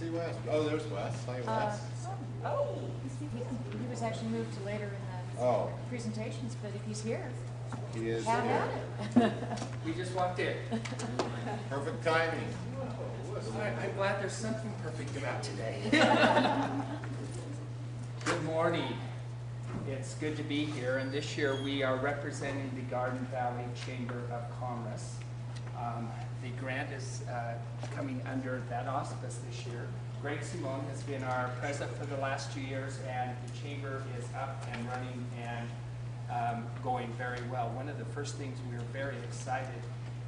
see Wes. Oh, there's Wes. Hi, Wes. He was actually moved to later in the presentations, but if he's here, He is have here. at it. We just walked in. Perfect timing. I'm glad there's something perfect about today. Good morning. It's good to be here, and this year we are representing the Garden Valley Chamber of Commerce. The grant is coming under that auspice this year. Greg Simone has been our president for the last 2 years, and the chamber is up and running and going very well. One of the first things we are very excited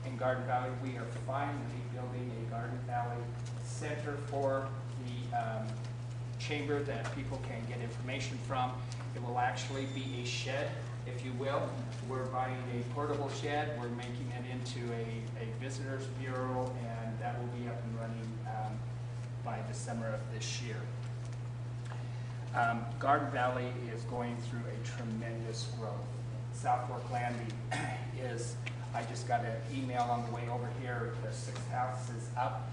in Garden Valley, we are finally building a Garden Valley Center for the chamber that people can get information from. It will actually be a shed, if you will. We're buying a portable shed. We're making it into a visitor's bureau, and that will be up and running by the summer of this year. Garden Valley is going through a tremendous growth. South Fork Landing is, I just got an email on the way over here, the 6th house is up.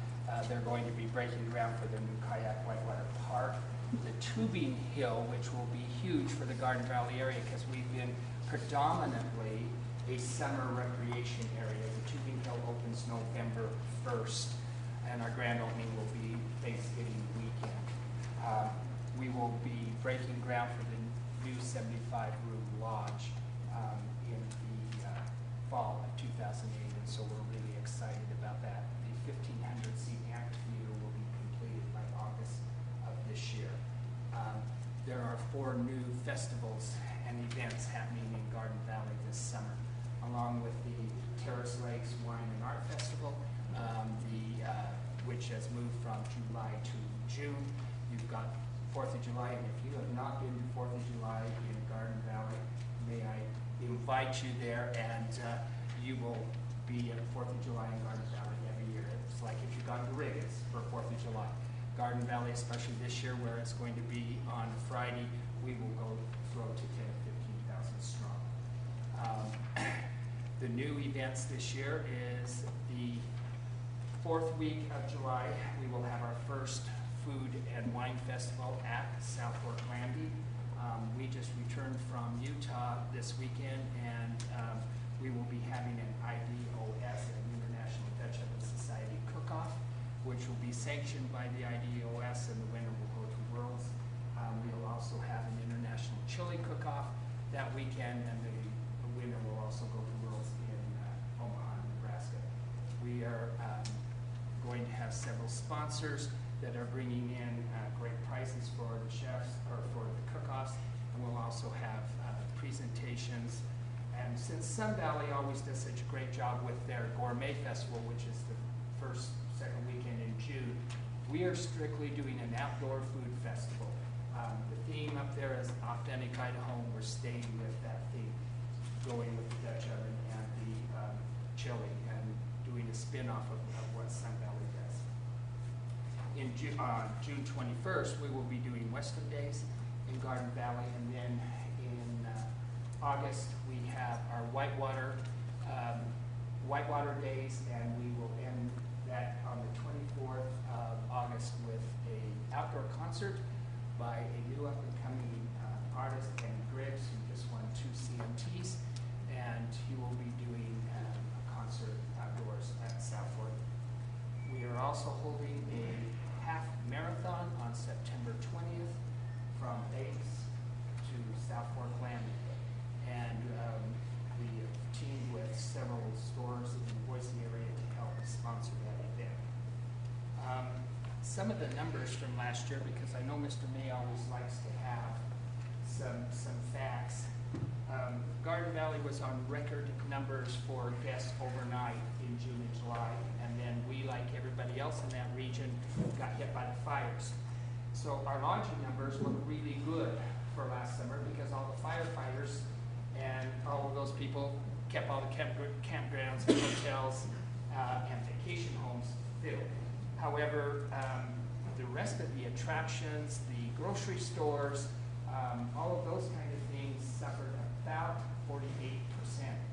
They're going to be breaking ground for their new kayak whitewater park. The tubing hill, which will be huge for the Garden Valley area because we've been predominantly a summer recreation area. The tubing hill opens November 1st, and our grand opening will be Thanksgiving weekend. We will be breaking ground for the new 75-room lodge in the fall of 2008, and so we're really excited about that. The 1,500-seat amphitheater will be completed by August of this year. There are 4 new festivals and events happening in Garden Valley this summer, along with the Terrace Lakes Wine and Art Festival, which has moved from July to June. You've got 4th of July, and if you have not been to 4th of July in Garden Valley, may I invite you there, and you will be at 4th of July in Garden Valley every year. It's like if you've gone to Riggins for 4th of July. Garden Valley, especially this year where it's going to be on Friday, we will go throw to 10,000 to 15,000 strong. The new events this year is the 4th week of July. We will have our first food and wine festival at South Fork Landing. We just returned from Utah this weekend, and we will be having an IDOS, an International Dutch Oven Society cook-off, which will be sanctioned by the IDOS, and the winner will go to Worlds. We will also have an International Chili cook-off that weekend, and the winner will also go to Worlds in Omaha, Nebraska. We are going to have several sponsors that are bringing in great prizes for the chefs or for the cook-offs, and we'll also have presentations. And since Sun Valley always does such a great job with their Gourmet Festival, which is the second weekend in June, we are strictly doing an outdoor food festival. The theme up there is Authentic Idaho. We're staying with that theme, going with the Dutch oven and the chili, and doing a spin-off of what Sun Valley does. In June 21st, we will be doing Western Days in Garden Valley, and then in August we have our Whitewater Days, and we will end that on the 24th of August with an outdoor concert by a new up-and-coming artist, Ken Griggs, who just won 2 CMTs, and he will be doing a concert outdoors at South Fork. We are also holding a half marathon on September 20th from Lakes to South Fork Landing, and we have teamed with several stores in the Boise area to help sponsor that event. Some of the numbers from last year, because I know Mr. May always likes to have some facts. Garden Valley was on record numbers for guests overnight in June and July, and then we, like everybody else in that region, got hit by the fires. So our lodging numbers look really good for last summer because all the firefighters and all of those people kept all the campgrounds, hotels, and vacation homes filled. However, the rest of the attractions, the grocery stores, all of those kind of things suffered about 48%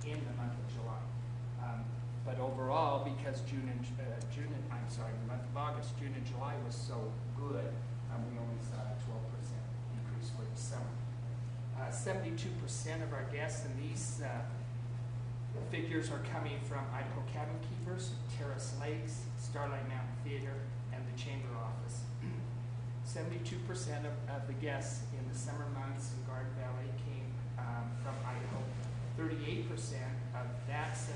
in the month of July. But overall, because the month of August, June and July was so of our guests, and these figures are coming from Idaho Cabin Keepers, Terrace Lakes, Starlight Mountain Theater, and the Chamber Office. 72% of the guests in the summer months in Garden Valley came from Idaho. 38% of that 72%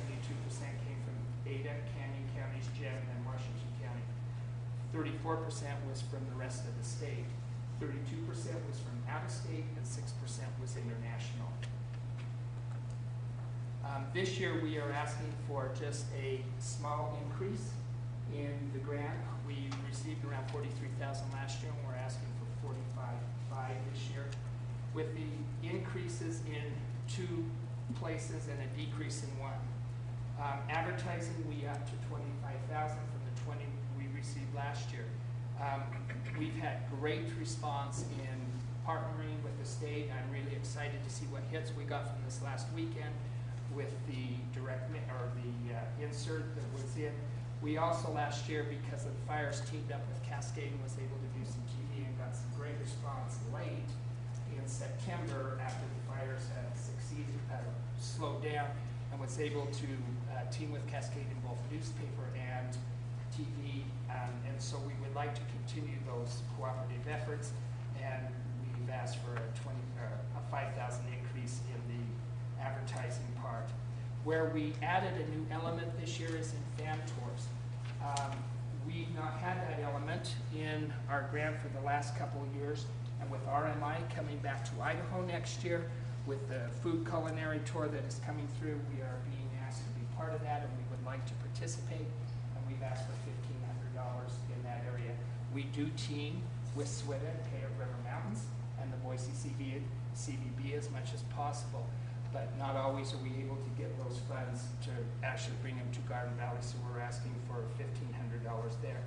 came from Ada, Canyon Counties, Gem, and Washington County. 34% was from the rest of the state. 32% was from out of state, and 6% was international. This year we are asking for just a small increase in the grant. We received around $43,000 last year, and we're asking for $45,500 this year. With the increases in 2 places and a decrease in 1. Advertising, we up to $25,000 from the $20,000 we received last year. We've had great response in partnering with the state. I'm really excited to see what hits we got from this last weekend with the insert that was in. We also last year, because of the fires, teamed up with Cascade and was able to do some TV and got some great response late in September after the fires had slowed down, and was able to team with Cascade in both newspaper and TV, and so we would like to continue those cooperative efforts, and we've asked for a $5,000 increase in the advertising part. Where we added a new element this year is in fan tours. We've not had that element in our grant for the last couple of years, and with RMI coming back to Idaho next year, with the food culinary tour that is coming through, we are being asked to be part of that, and we would like to participate, and we've asked for $1,500 in that area. We do team with SWITA and Payette River Mountains and the Boise CVB as much as possible, but not always are we able to get those funds to actually bring them to Garden Valley, so we're asking for $1,500 there.